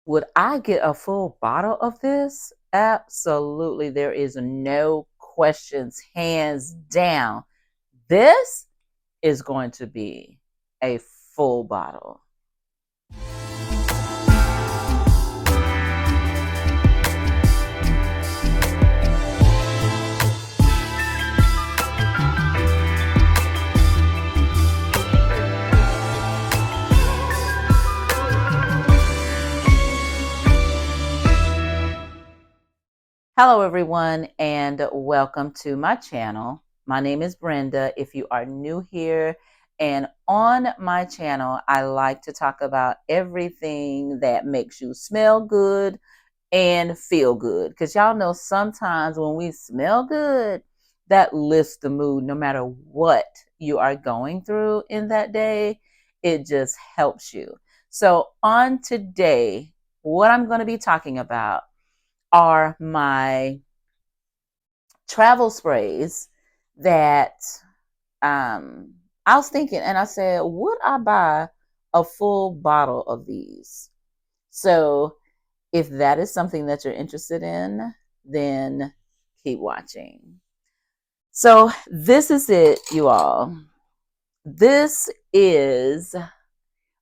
Would I get a full bottle of this? Absolutely. There is no questions, hands down. This is going to be a full bottle. Hello, everyone, and welcome to my channel. My name is Brenda. If you are new here, and on my channel, I like to talk about everything that makes you smell good and feel good. Because y'all know sometimes when we smell good, that lifts the mood no matter what you are going through in that day. It just helps you. So, on today, what I'm going to be talking about are my travel sprays that I was thinking, and I said, would I buy a full bottle of these? So if that is something that you're interested in, then keep watching. So this is it, you all. This is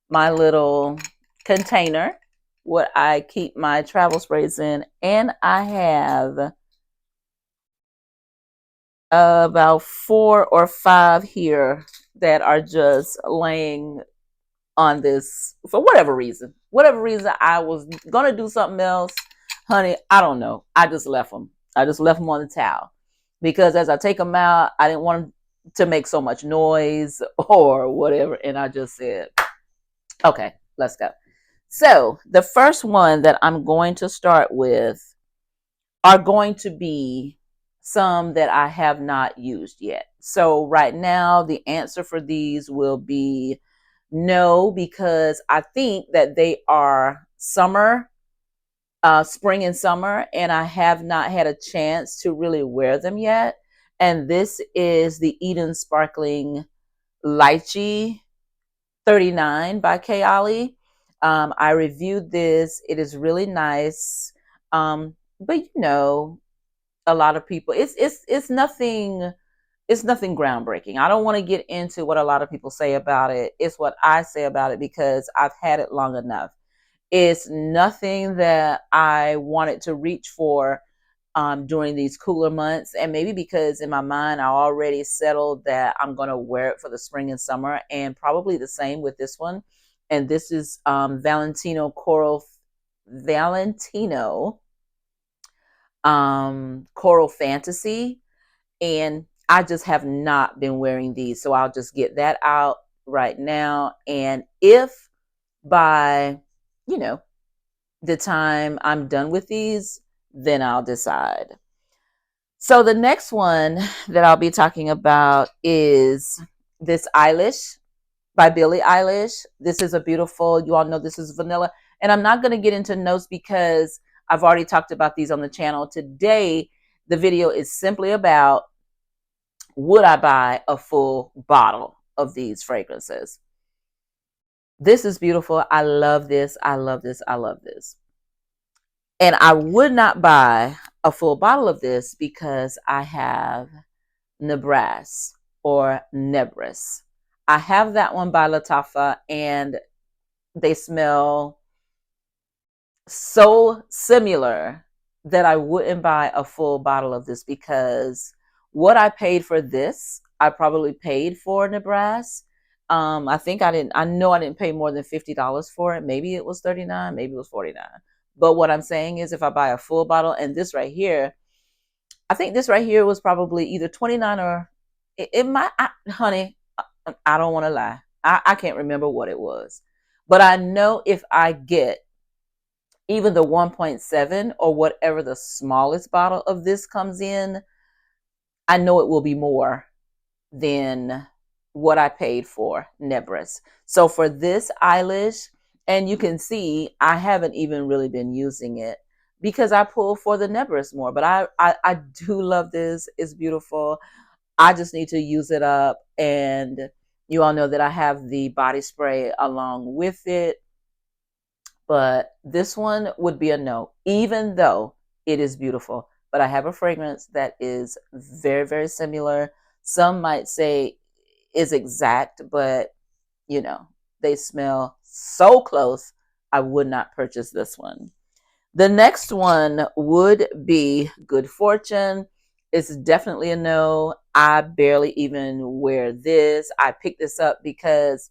my little container, what I keep my travel sprays in, and I have about 4 or 5 here that are just laying on this for whatever reason. Whatever reason I was gonna do something else, honey. I don't know. I just left them. I just left them on the towel because as I take them out, I didn't want them to make so much noise or whatever, and I just said, "Okay, let's go." So the first one that I'm going to start with are going to be some that I have not used yet. So right now, the answer for these will be no, because I think that they are summer, spring and summer, and I have not had a chance to really wear them yet. And this is the Eden Sparkling Lychee 39 by Kayali. I reviewed this. It is really nice. But you know, a lot of people, it's nothing groundbreaking. I don't want to get into what a lot of people say about it. It's what I say about it because I've had it long enough. It's nothing that I wanted to reach for during these cooler months. And maybe because in my mind, I already settled that I'm going to wear it for the spring and summer, and probably the same with this one. And this is Valentino Coral Fantasy. And I just have not been wearing these. So I'll just get that out right now. And if by, you know, the time I'm done with these, then I'll decide. So the next one that I'll be talking about is this Eilish by Billie Eilish. This is a beautiful, you all know this is vanilla. And I'm not going to get into notes because I've already talked about these on the channel. Today, the video is simply about would I buy a full bottle of these fragrances? This is beautiful. I love this. I love this. I love this. And I would not buy a full bottle of this because I have Nebras or Nebris. I have that one by Lattafa, and they smell so similar that I wouldn't buy a full bottle of this because what I paid for this, I probably paid for Nebras. I know I didn't pay more than $50 for it. Maybe it was 39, maybe it was 49. But what I'm saying is if I buy a full bottle, and this right here, I think this right here was probably either 29 or it might, honey, I don't want to lie. I can't remember what it was. But I know if I get even the 1.7 or whatever the smallest bottle of this comes in, I know it will be more than what I paid for Nebris. So for this Eilish, and you can see I haven't even really been using it because I pull for the Nebris more. But I do love this. It's beautiful. I just need to use it up. And you all know that I have the body spray along with it. But this one would be a no, even though it is beautiful. But I have a fragrance that is very, very similar. Some might say is exact, but you know, they smell so close. I would not purchase this one. The next one would be Good Fortune. It's definitely a no. I barely even wear this. I picked this up because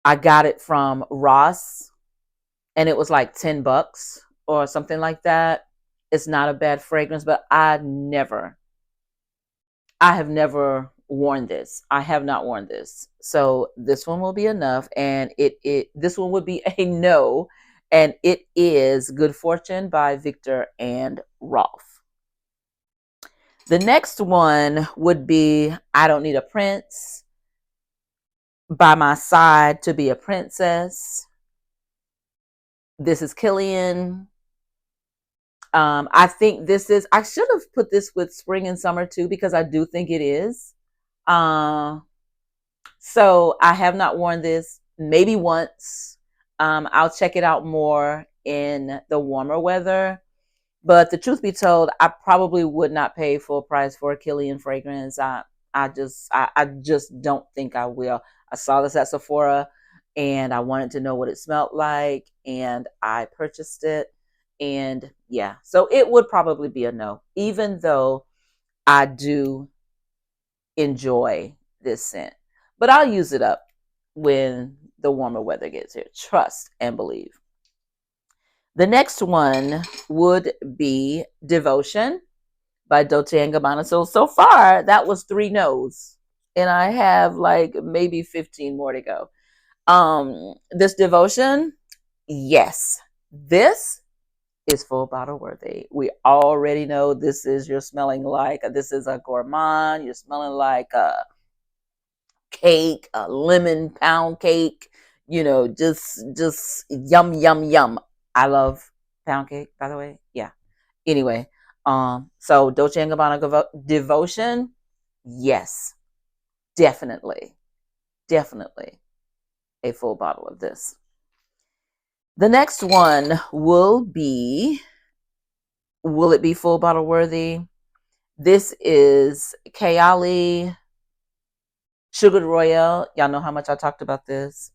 I got it from Ross and it was like $10 or something like that. It's not a bad fragrance, but I have never worn this. I have not worn this. So this one will be enough. And this one would be a no. And it is Good Fortune by Victor and Rolf. The next one would be I Don't Need a Prince, By My Side to Be a Princess. This is Killian. I think I should have put this with spring and summer too, because I do think it is. So I have not worn this, maybe once. I'll check it out more in the warmer weather. But the truth be told, I probably would not pay full price for a Killian fragrance. I just don't think I will. I saw this at Sephora and I wanted to know what it smelled like and I purchased it. And yeah, so it would probably be a no, even though I do enjoy this scent. But I'll use it up when the warmer weather gets here. Trust and believe. The next one would be Devotion by Dolce & Gabbana. So far, that was 3 no's. And I have like maybe 15 more to go. This Devotion, yes. This is full bottle worthy. We already know this is, you're smelling like, this is a gourmand. You're smelling like a cake, a lemon pound cake, just yum, yum, yum. I love pound cake, by the way. Yeah. Anyway, so Dolce & Gabbana Devotion, yes, definitely, definitely a full bottle of this. The next one will it be full bottle worthy? This is Kayali Sugared Royale. Y'all know how much I talked about this.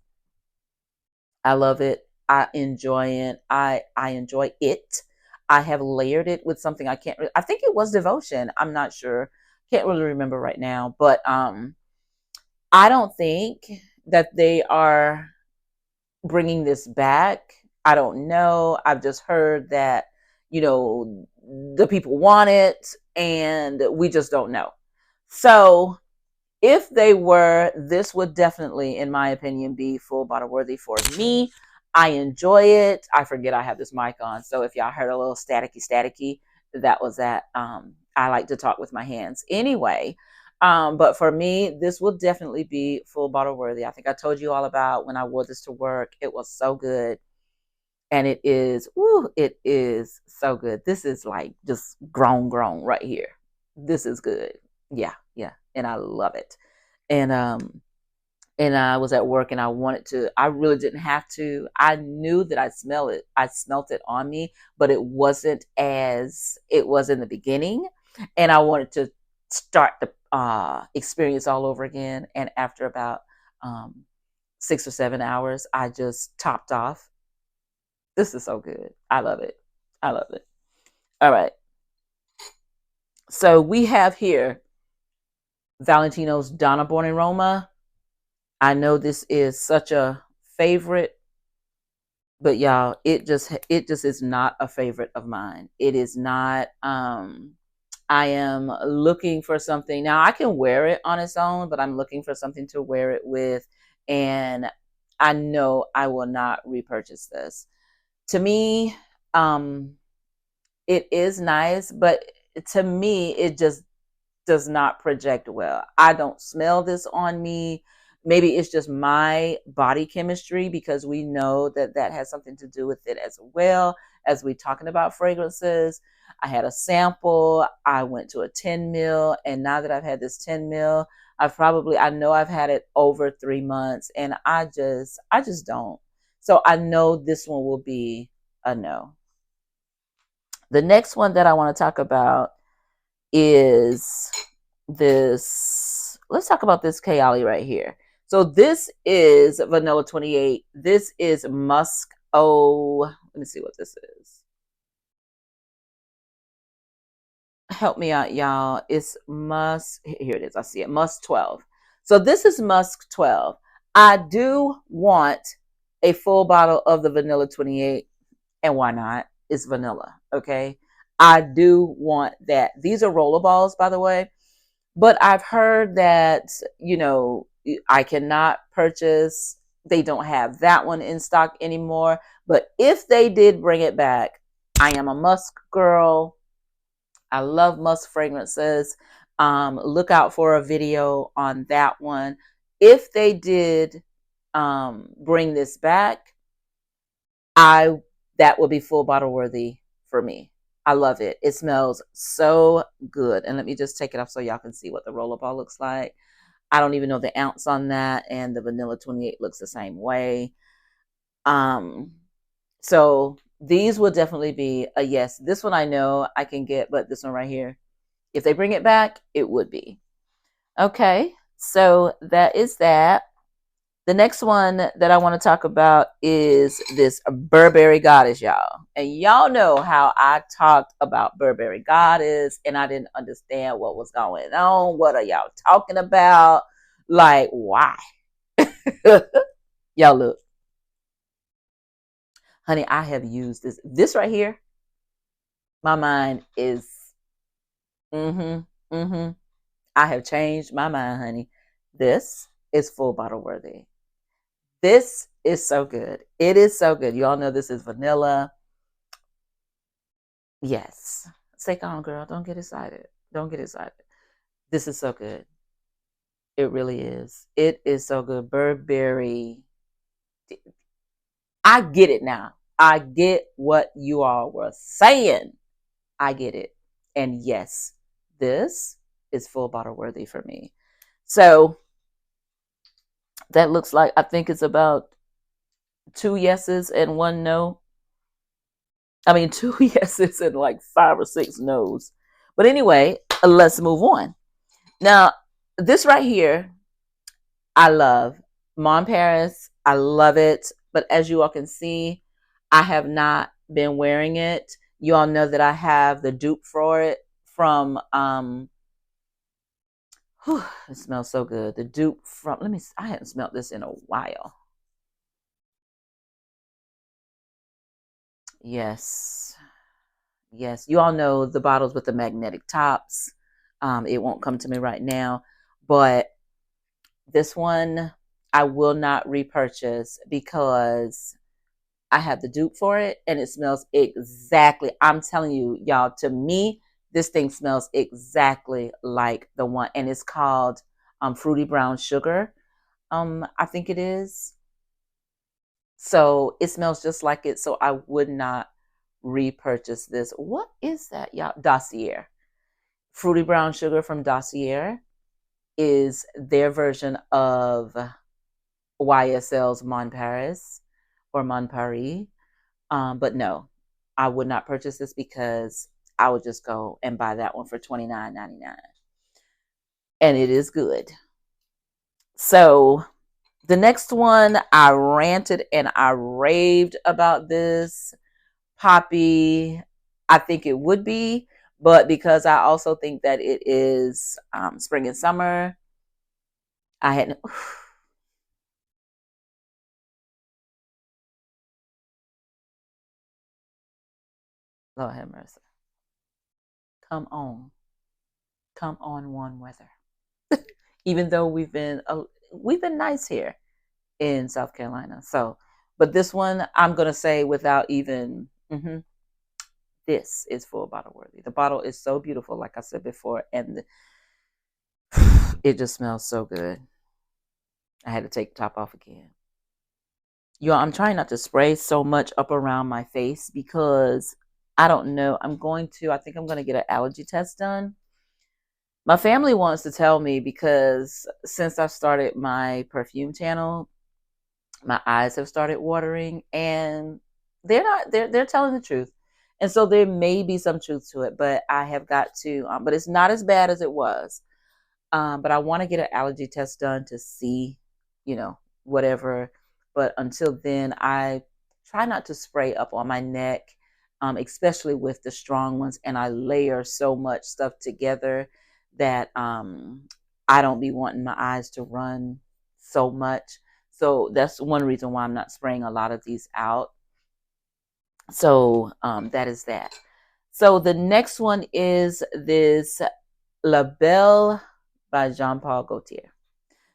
I love it. I enjoy it. I enjoy it. I have layered it with something I think it was Devotion. I'm not sure. Can't really remember right now, but I don't think that they are bringing this back. I don't know. I've just heard that, the people want it and we just don't know. So if they were, this would definitely, in my opinion, be full bottle worthy for me. I enjoy it. I forget I have this mic on. So if y'all heard a little staticky, that was that. I like to talk with my hands anyway. But for me, this will definitely be full bottle worthy. I think I told you all about when I wore this to work. It was so good. And it is so good. This is like just grown right here. This is good. Yeah. And I love it. And I was at work and I really didn't have to. I knew that I smelt it on me, but it wasn't as it was in the beginning. And I wanted to start the experience all over again. And after about 6 or 7 hours, I just topped off. This is so good. I love it. All right. So we have here Valentino's Donna Born in Roma. I know this is such a favorite, but y'all, it just is not a favorite of mine. It is not. I am looking for something. Now I can wear it on its own, but I'm looking for something to wear it with, and I know I will not repurchase this. To me, it is nice, but to me, it just does not project well. I don't smell this on me. Maybe it's just my body chemistry, because we know that has something to do with it as well. As we talking about fragrances, I had a sample. I went to a 10 mil, and now that I've had this 10 mil, I know I've had it over 3 months, and I just don't. So I know this one will be a no. The next one that I want to talk about is this. Let's talk about this Kayali right here. So this is Vanilla 28. This is Musk. Oh, let me see what this is. Help me out, y'all. It's Musk. Here it is. I see it. Musk 12. So this is Musk 12. I do want a full bottle of the Vanilla 28. And why not? It's vanilla. Okay. I do want that. These are rollerballs, by the way. But I've heard that, I cannot purchase, they don't have that one in stock anymore. But if they did bring it back, I am a Musk girl. I love Musk fragrances. Look out for a video on that one. If they did bring this back, that would be full bottle worthy for me. I love it. It smells so good. And let me just take it off so y'all can see what the rollerball looks like. I don't even know the ounce on that, and the Vanilla 28 looks the same way. So these will definitely be a yes. This one I know I can get, but this one right here, if they bring it back, it would be. Okay, so that is that. The next one that I want to talk about is this Burberry Goddess, y'all. And y'all know how I talked about Burberry Goddess and I didn't understand what was going on. What are y'all talking about? Like, why? Y'all look. Honey, I have used this. This right here, my mind is, I have changed my mind, honey. This is full bottle worthy. This is so good. It is so good. You all know this is vanilla. Yes. Stay calm, girl. Don't get excited. Don't get excited. This is so good. It really is. It is so good. Burberry. I get it now. I get what you all were saying. I get it. And yes, this is full bottle worthy for me. So that looks like, I think it's about 2 yeses and 1 no. I mean, 2 yeses and like 5 or 6 no's. But anyway, let's move on. Now, this right here, I love. Mon Paris, I love it. But as you all can see, I have not been wearing it. You all know that I have the dupe for it from, it smells so good. The dupe from, I haven't smelled this in a while. Yes. Yes. You all know the bottles with the magnetic tops. It won't come to me right now, but this one I will not repurchase because I have the dupe for it and it smells exactly. I'm telling you, y'all, to me, this thing smells exactly like the one, and it's called Fruity Brown Sugar. I think it is. So it smells just like it. So I would not repurchase this. What is that, y'all? Dossier. Fruity Brown Sugar from Dossier is their version of YSL's Mon Paris or Mon Paris. But no, I would not purchase this because I would just go and buy that one for $29.99. And it is good. So the next one, I ranted and I raved about this. Poppy, I think it would be, but because I also think that it is spring and summer, I hadn't. Lord have mercy. Come on. Come on, warm weather. Even though we've been nice here in South Carolina. So, but this one I'm gonna say without even. This is full bottle worthy. The bottle is so beautiful, like I said before, and it just smells so good. I had to take the top off again. I'm trying not to spray so much up around my face because I don't know. I think I'm going to get an allergy test done. My family wants to tell me because since I started my perfume channel, My eyes have started watering, and they're telling the truth. And so there may be some truth to it, but I have got to, but it's not as bad as it was. But I want to get an allergy test done to see, whatever. But until then, I try not to spray up on my neck, especially with the strong ones. And I layer so much stuff together that I don't be wanting my eyes to run so much. So that's one reason why I'm not spraying a lot of these out. So that is that. So the next one is this La Belle by Jean Paul Gaultier.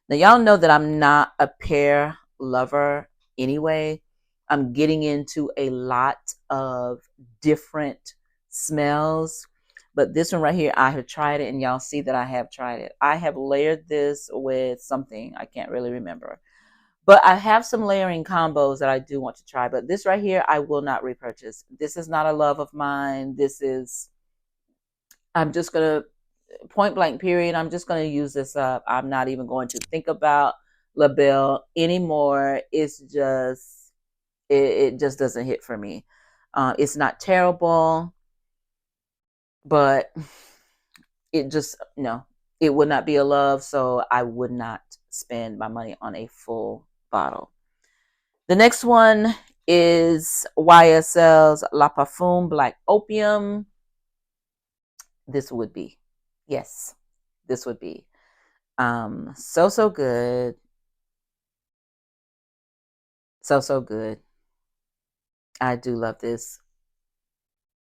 Now, y'all know that I'm not a pear lover anyway. I'm getting into a lot of different smells. But this one right here, I have tried it, and y'all see that I have tried it. I have layered this with something. I can't really remember. But I have some layering combos that I do want to try. But this right here, I will not repurchase. This is not a love of mine. I'm just going to point blank period, I'm just going to use this up. I'm not even going to think about La Belle anymore. It's just it just doesn't hit for me. It's not terrible, but it just no, it would not be a love, so I would not spend my money on a full bottle. The next one is YSL's La Parfum Black Opium. This would be, yes, this would be so good. So good. I do love this.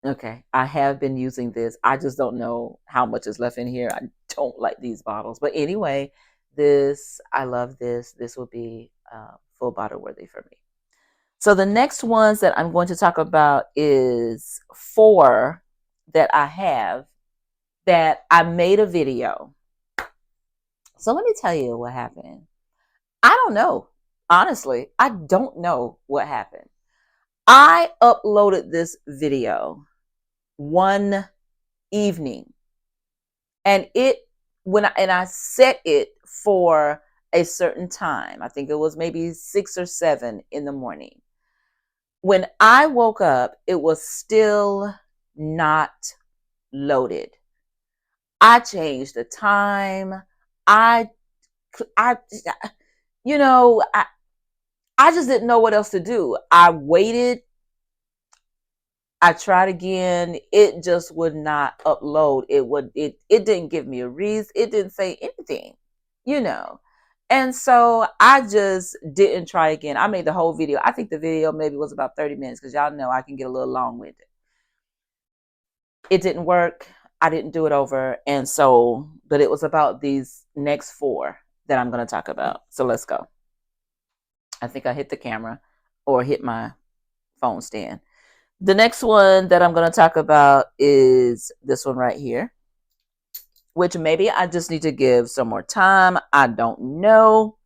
Okay, I have been using this. I just don't know how much is left in here. I don't like these bottles. But anyway, I love this. This will be full bottle worthy for me. So the next ones that I'm going to talk about is 4 that I have that I made a video. So let me tell you what happened. I don't know. Honestly, I don't know what happened. I uploaded this video one evening, and I set it for a certain time. I think it was maybe 6 or 7 in the morning. When I woke up, it was still not loaded. I changed the time. I, I, you know, I just didn't know what else to do. I waited. I tried again. It just would not upload. It didn't give me a reason. It didn't say anything, you know. And so I just didn't try again. I made the whole video. I think the video maybe was about 30 minutes because y'all know I can get a little long with it. It didn't work. I didn't do it over. And so, but it was about these next 4 that I'm going to talk about. So let's go. I think I hit the camera or hit my phone stand. The next one that I'm going to talk about is this one right here, which maybe I just need to give some more time. I don't know.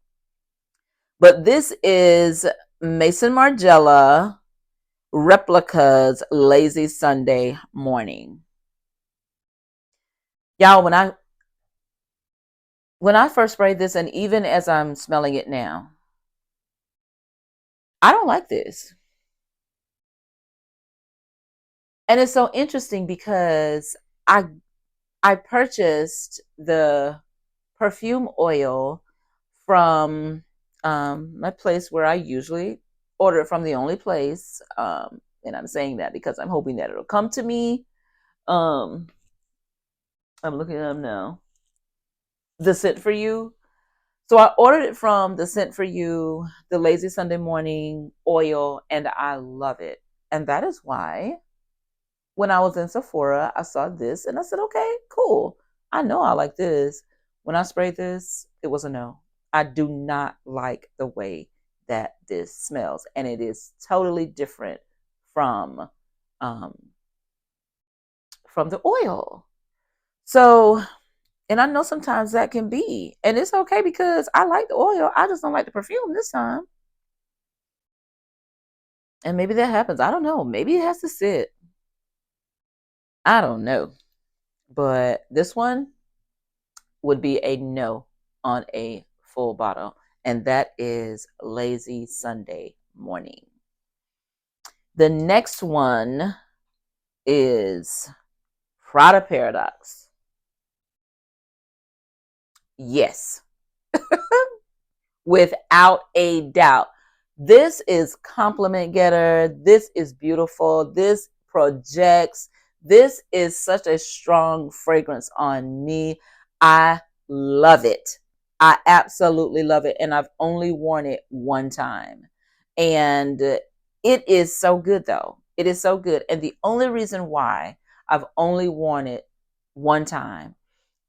But this is Maison Margiela Replica's Lazy Sunday Morning. Y'all, when I first sprayed this, and even as I'm smelling it now, I don't like this. And it's so interesting because I purchased the perfume oil from my place where I usually order it from, the only place. And I'm saying that because I'm hoping that it'll come to me. I'm looking at them now. The Scent for You. So I ordered it from the Scent for You, the Lazy Sunday Morning oil, and I love it. And that is why when I was in Sephora, I saw this and I said, okay, cool. I know I like this. When I sprayed this, it was a no. I do not like the way that this smells. And it is totally different from the oil. So, and I know sometimes that can be, and it's okay because I like the oil. I just don't like the perfume this time. And maybe that happens. I don't know. Maybe it has to sit. I don't know. But this one would be a no on a full bottle. and that is Lazy Sunday Morning. The next one is Prada Paradox. Yes, without a doubt. This is compliment getter. This is beautiful. This projects. This is such a strong fragrance on me. I love it. I absolutely love it. And I've only worn it one time. And it is so good, though. It is so good. And the only reason why I've only worn it one time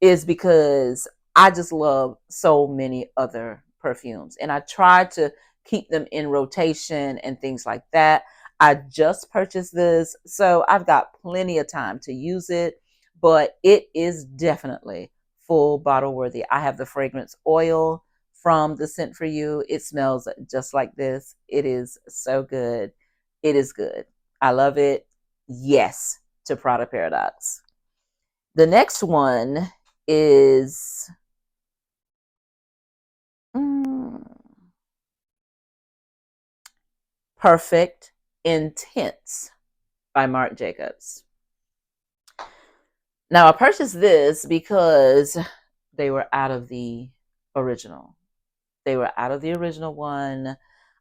is because I just love so many other perfumes and I try to keep them in rotation and things like that. I just purchased this, so I've got plenty of time to use it, but it is definitely full bottle worthy. I have the fragrance oil from the Scent for You. It smells just like this. It is so good. It is good. I love it. Yes, to Prada Paradox. The next one is mm, Perfect Intense by Marc Jacobs. Now, I purchased this because they were out of the original. They were out of the original one.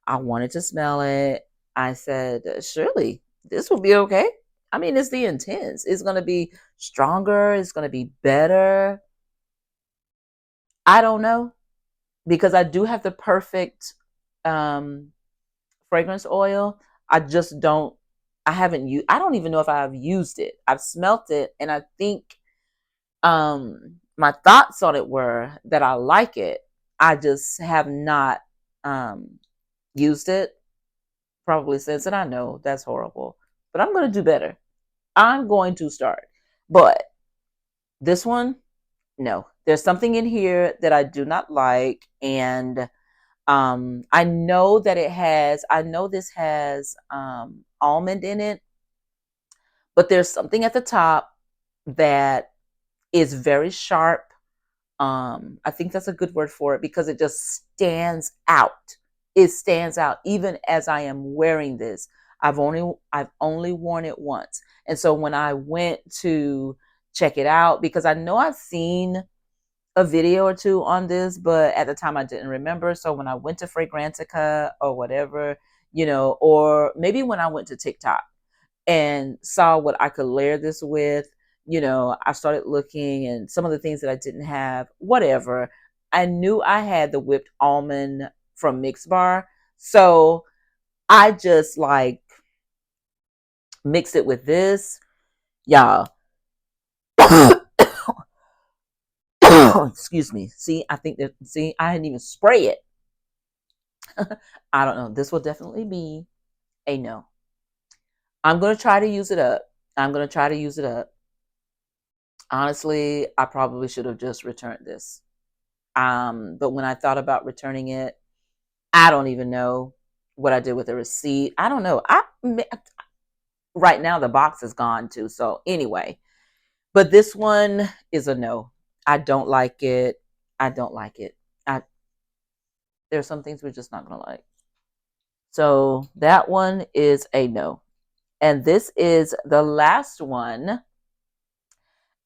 I wanted to smell it. I said, surely this will be okay. I mean, it's the intense. It's going to be stronger. It's going to be better. I don't know, because I do have the perfect um, fragrance oil. I just don't. I haven't used. I don't even know if I've used it. I've smelt it, and I think my thoughts on it were that I like it. I just have not um, used it probably since, and I know that's horrible, but I'm going to do better. I'm going to start, but this one, no. There's something in here that I do not like, and I know that I know this has almond in it, but there's something at the top that is very sharp. I think that's a good word for it because it just stands out. It stands out even as I am wearing this. I've only worn it once. And so when I went to check it out, because I know I've seen a video or two on this, but at the time I didn't remember. So when I went to Fragrantica or whatever, or maybe when I went to TikTok and saw what I could layer this with, I started looking and some of the things that I didn't have, whatever. I knew I had the whipped almond from Mix Bar. So I just like mixed it with this. Y'all. Excuse me. See, I didn't even spray it. I don't know. This will definitely be a no. I'm going to try to use it up. I'm going to try to use it up. Honestly, I probably should have just returned this. But when I thought about returning it, I don't even know what I did with the receipt. I don't know. Right now the box is gone too. So anyway, but this one is a no. I don't like it. I don't like it. There's some things we're just not gonna like. So that one is a no. And this is the last one.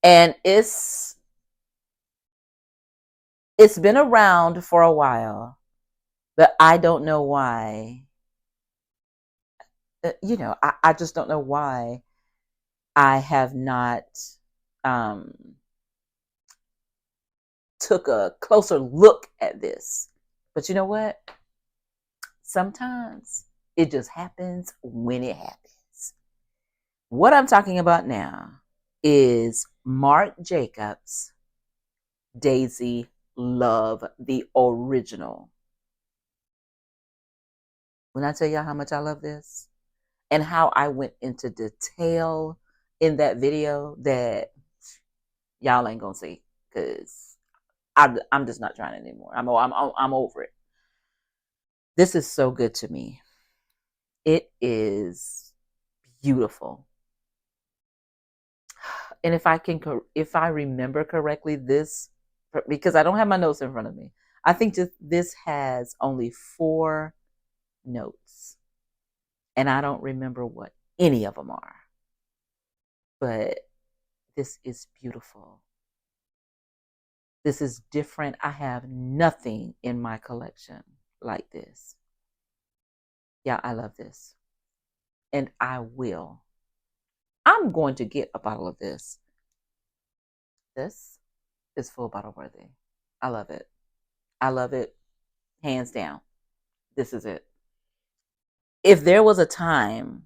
And it's been around for a while, but I don't know why. I just don't know why I have not um, took a closer look at this. But you know what? Sometimes it just happens when it happens. What I'm talking about now is Marc Jacobs Daisy Love, the original. When I tell y'all how much I love this and how I went into detail in that video that y'all ain't gonna see, because I'm just not trying it anymore. I'm over it. This is so good to me. It is beautiful. And if I remember correctly, this, because I don't have my notes in front of me, I think this has only 4 notes, and I don't remember what any of them are. But this is beautiful. This is different. I have nothing in my collection like this. Yeah, I love this. And I will. I'm going to get a bottle of this. This is full bottle worthy. I love it. I love it. Hands down. This is it. If there was a time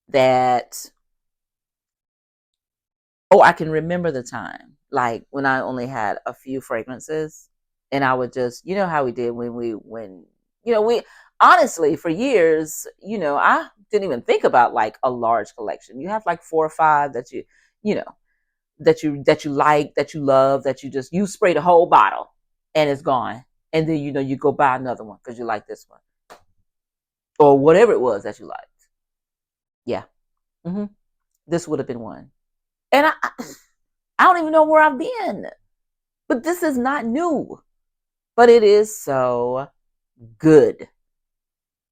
that, oh, I can remember the time, like when I only had a few fragrances and I would just, you know how we did we honestly for years, I didn't even think about like a large collection. You have like 4 or 5 that you know, that you like, that you love, that you spray the whole bottle and it's gone. And then, you go buy another one because you like this one or whatever it was that you liked. Yeah. hmm This would have been one. And I don't even know where I've been, but this is not new, but it is so good.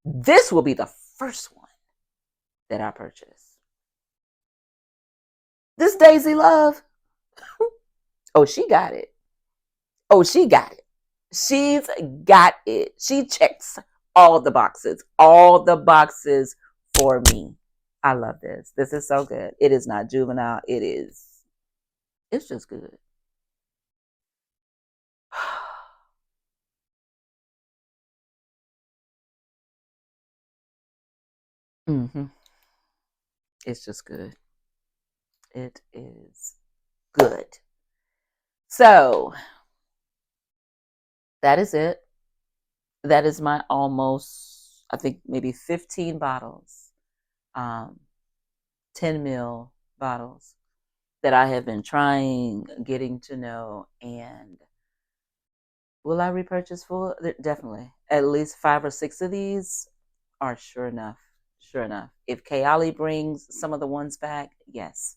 This will be the first one that I purchase. This Daisy Love. Oh, she got it. Oh, she got it. She's got it. She checks all the boxes. All the boxes for me. I love this. This is so good. It is not juvenile. It's just good. hmm It's just good. It is good. So that is it. That is my almost, I think maybe 15 bottles, um, 10 mil bottles that I have been trying, getting to know. And will I repurchase full? Definitely. At least 5 or 6 of these are sure enough. Sure enough. If Kayali brings some of the ones back, yes.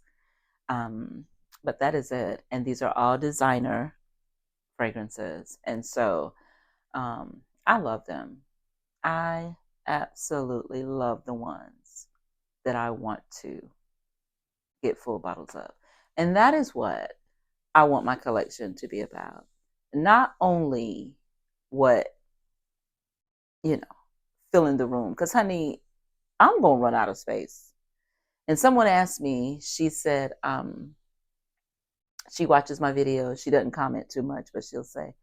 Um, but that is it. And these are all designer fragrances. And so I love them. I absolutely love the ones that I want to get full bottles of. And that is what I want my collection to be about. Not only what, you know, filling the room, because, honey, I'm going to run out of space. And someone asked me, she said, she watches my videos. She doesn't comment too much, but she'll say,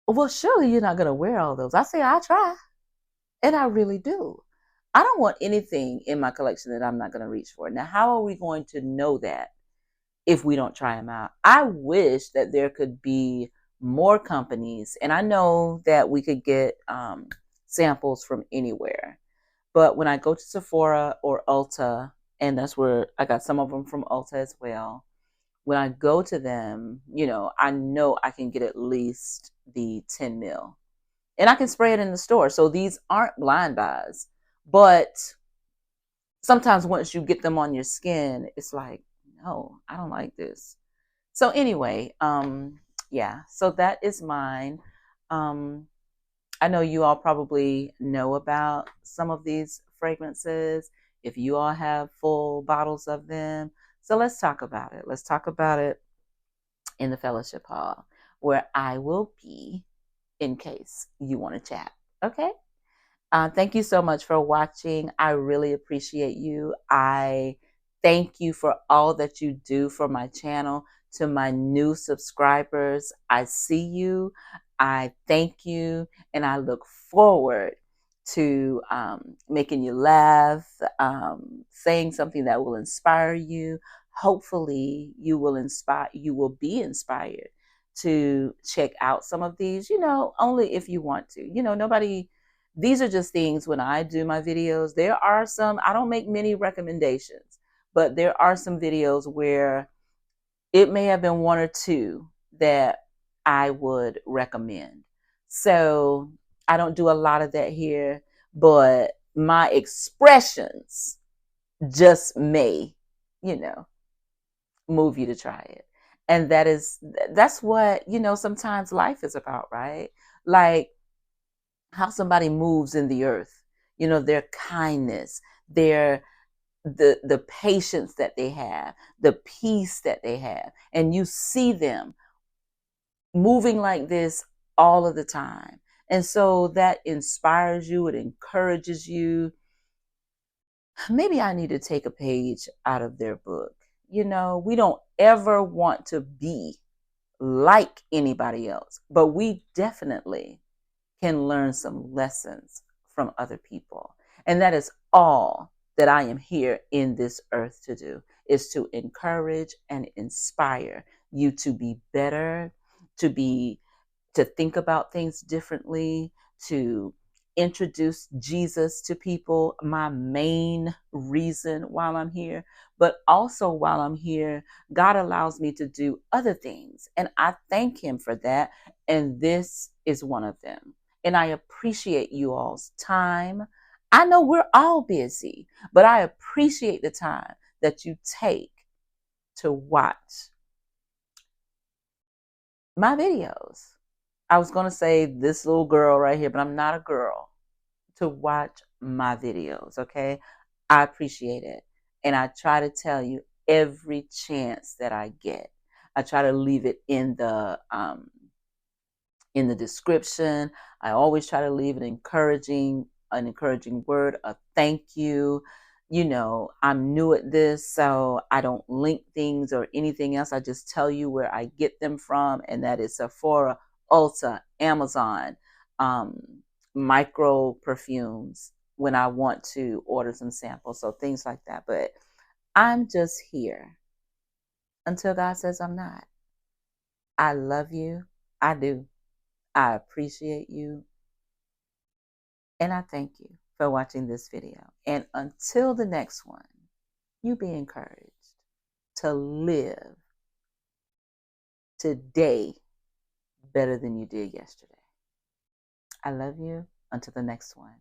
well, surely you're not going to wear all those. I say, I try. And I really do. I don't want anything in my collection that I'm not going to reach for. Now, how are we going to know that if we don't try them out? I wish that there could be more companies, and I know that we could get samples from anywhere. But when I go to Sephora or Ulta, and that's where I got some of them from Ulta as well, when I go to them, I know I can get at least the 10 mil and I can spray it in the store. So these aren't blind buys, but sometimes once you get them on your skin, it's like, no, I don't like this. So anyway, yeah, so that is mine. Um, I know you all probably know about some of these fragrances if you all have full bottles of them. So let's talk about it. Let's talk about it in the fellowship hall where I will be in case you want to chat. Okay? Thank you so much for watching. I really appreciate you. I thank you for all that you do for my channel. To my new subscribers, I see you. I thank you. And I look forward to making you laugh, saying something that will inspire you. Hopefully, you will be inspired to check out some of these, only if you want to. These are just things when I do my videos. There are some, I don't make many recommendations, but there are some videos where it may have been 1 or 2 that I would recommend. So I don't do a lot of that here, but my expressions just may, move you to try it. And that's what, sometimes life is about, right? Like how somebody moves in the earth, their kindness, their the patience that they have, the peace that they have, and you see them moving like this all of the time. And so that inspires you, it encourages you. Maybe I need to take a page out of their book. We don't ever want to be like anybody else, but we definitely can learn some lessons from other people. And that is all that I am here in this earth to do, is to encourage and inspire you to be better, to be to think about things differently, to introduce Jesus to people, my main reason while I'm here. But also while I'm here, God allows me to do other things. And I thank Him for that. And this is one of them. And I appreciate you all's time. I know we're all busy, but I appreciate the time that you take to watch my videos. I was going to say this little girl right here, but I'm not a girl. To watch my videos, okay? I appreciate it. And I try to tell you every chance that I get. I try to leave it in the description. I always try to leave an encouraging word, a thank you. I'm new at this, so I don't link things or anything else. I just tell you where I get them from, and that is Sephora, Ulta, Amazon, um, micro perfumes when I want to order some samples, so things like that. But I'm just here until God says I'm not. I love you. I do. I appreciate you. And I thank you for watching this video. And until the next one, you be encouraged to live today better than you did yesterday. I love you. Until the next one.